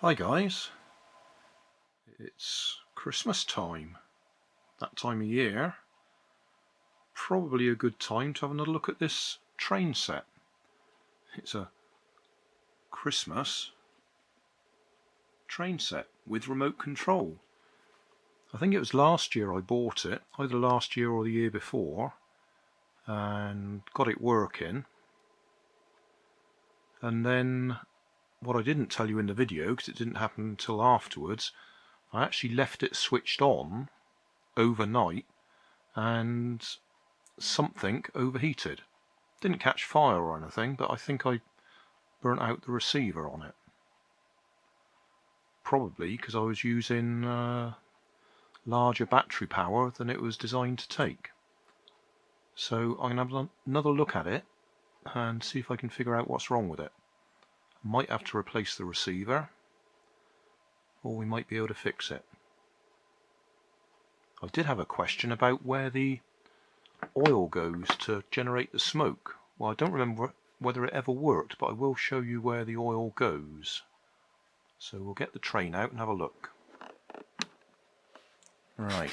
Hi guys, it's Christmas time, that time of year. Probably a good time to have another look at this train set. It's a Christmas train set with remote control. I think it was last year I bought it, either last year or the year before, and got it working. And then what I didn't tell you in the video, because it didn't happen until afterwards, I actually left it switched on overnight and something overheated. Didn't catch fire or anything, but I think I burnt out the receiver on it. Probably because I was using larger battery power than it was designed to take. So I'm going to have another look at it and see if I can figure out what's wrong with it. Might have to replace the receiver, or we might be able to fix it. I did have a question about where the oil goes to generate the smoke. Well, I don't remember whether it ever worked, but I will show you where the oil goes. So we'll get the train out and have a look. Right.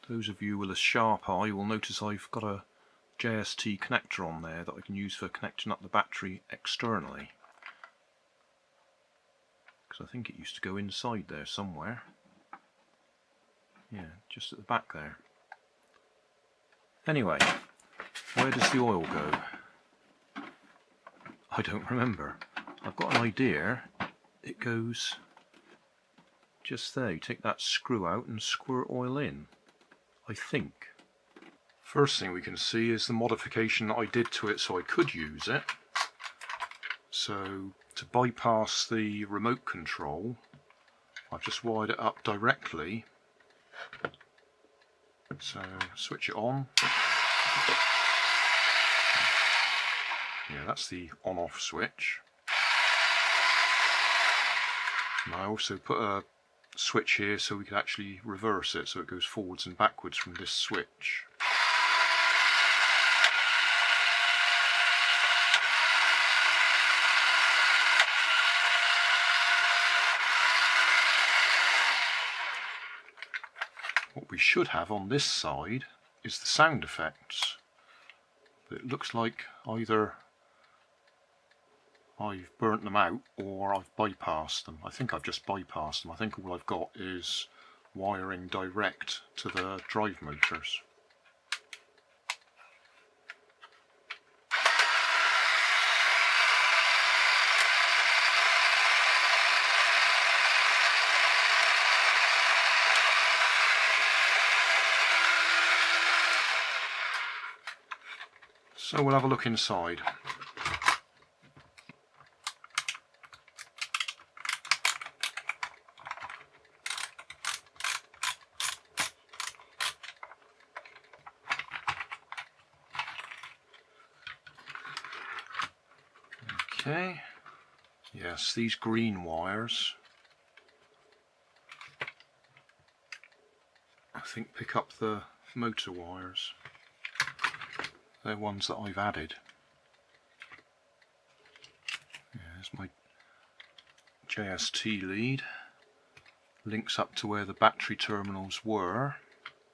Those of you with a sharp eye will notice I've got a JST connector on there that I can use for connecting up the battery externally. Because I think it used to go inside there somewhere. Yeah, just at the back there. Anyway, where does the oil go? I don't remember. I've got an idea. It goes just there. You take that screw out and squirt oil in, I think. First thing we can see is the modification that I did to it so I could use it. So to bypass the remote control, I've just wired it up directly. So switch it on. Yeah, that's the on-off switch. And I also put a switch here so we could actually reverse it, so it goes forwards and backwards from this switch. What we should have on this side is the sound effects. But it looks like either I've burnt them out or I've bypassed them. I think I've just bypassed them. I think all I've got is wiring direct to the drive motors. So we'll have a look inside. Okay, yes, these green wires I think pick up the motor wires. They're ones that I've added. Yeah, there's my JST lead. Links up to where the battery terminals were.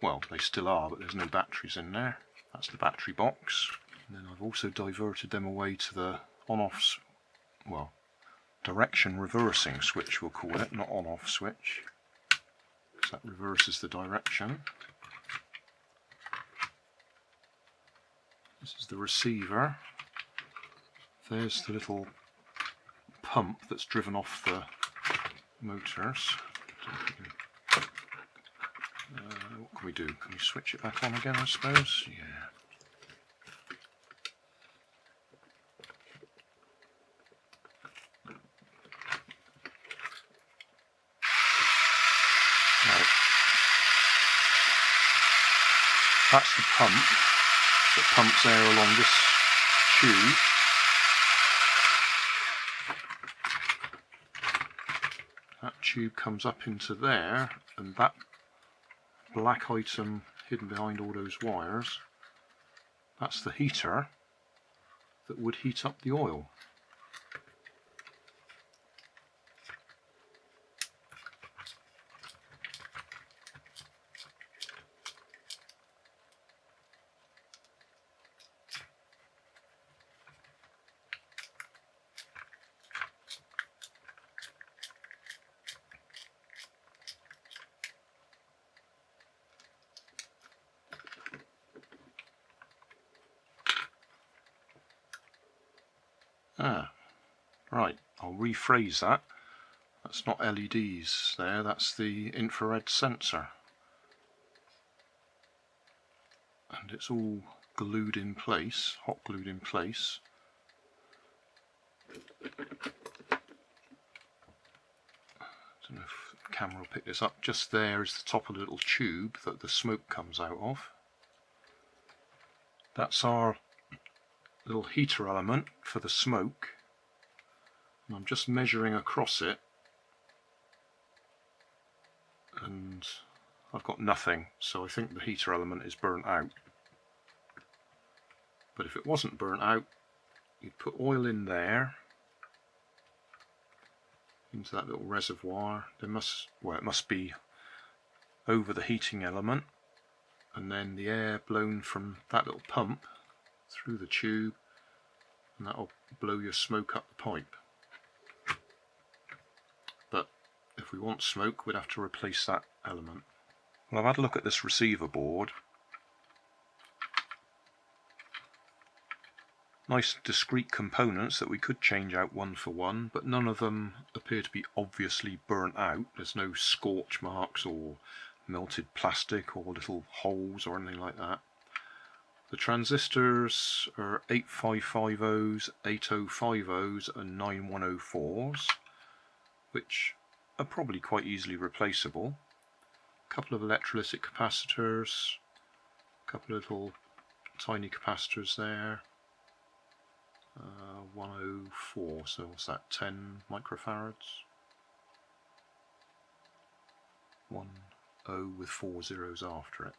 Well, they still are, but there's no batteries in there. That's the battery box. And then I've also diverted them away to the on-off, well, direction reversing switch we'll call it, not on-off switch, because that reverses the direction. This is the receiver. There's the little pump that's driven off the motors. What can we do? Can we switch it back on again, I suppose? Yeah. Right. That's the pump that pumps air along this tube. That tube comes up into there, and that black item hidden behind all those wires, that's the heater that would heat up the oil. Right, I'll rephrase that. That's not LEDs there, that's the infrared sensor. And it's all glued in place, hot glued in place. I don't know if the camera will pick this up. Just there is the top of the little tube that the smoke comes out of. That's our little heater element for the smoke. And I'm just measuring across it, and I've got nothing, so I think the heater element is burnt out. But if it wasn't burnt out, you'd put oil in there, into that little reservoir. It must be over the heating element, and then the air blown from that little pump through the tube, and that'll blow your smoke up the pipe. But if we want smoke, we'd have to replace that element. Well, I've had a look at this receiver board. Nice discrete components that we could change out one for one, but none of them appear to be obviously burnt out. There's no scorch marks or melted plastic or little holes or anything like that. The transistors are 8550s, 8050s and 9104s, which are probably quite easily replaceable. A couple of electrolytic capacitors, a couple of little tiny capacitors there. 104, so what's that, 10 microfarads? 10 with 4 zeros after it.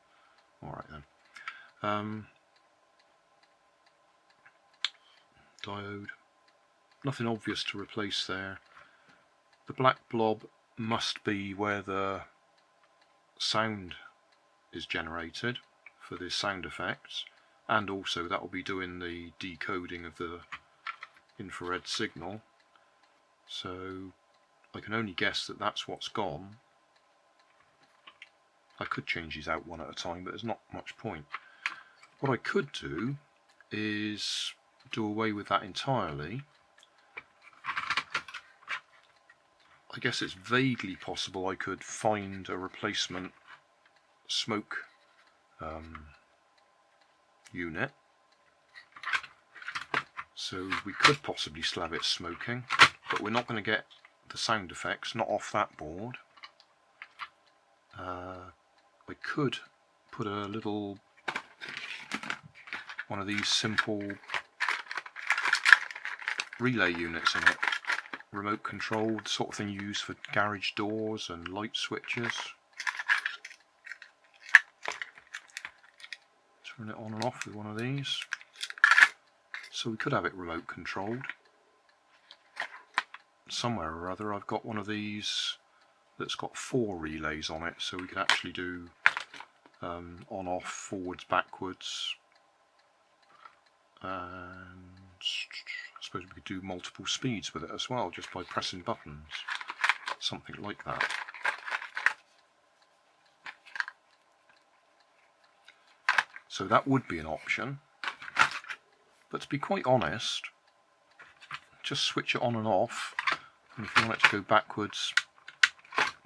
Alright then. Diode. Nothing obvious to replace there. The black blob must be where the sound is generated for the sound effects, and also that will be doing the decoding of the infrared signal. So I can only guess that that's what's gone. I could change these out one at a time, but there's not much point. What I could do is do away with that entirely. I guess it's vaguely possible I could find a replacement smoke unit. So we could possibly still have it smoking, but we're not going to get the sound effects, not off that board. I could put a little one of these simple relay units in it, remote controlled, sort of thing you use for garage doors and light switches. Turn it on and off with one of these. So we could have it remote controlled. Somewhere or other I've got one of these that's got 4 relays on it, so we could actually do on off, forwards, backwards, and I suppose we could do multiple speeds with it as well, just by pressing buttons, something like that. So that would be an option, but to be quite honest, just switch it on and off, and if you want it to go backwards,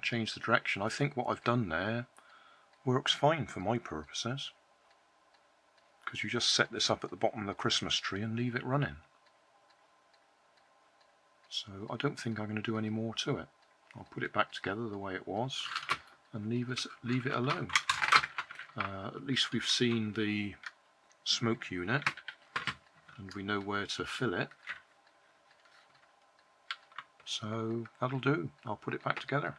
change the direction. I think what I've done there works fine for my purposes, because you just set this up at the bottom of the Christmas tree and leave it running. So I don't think I'm going to do any more to it. I'll put it back together the way it was and leave it alone. At least we've seen the smoke unit and we know where to fill it. So that'll do. I'll put it back together.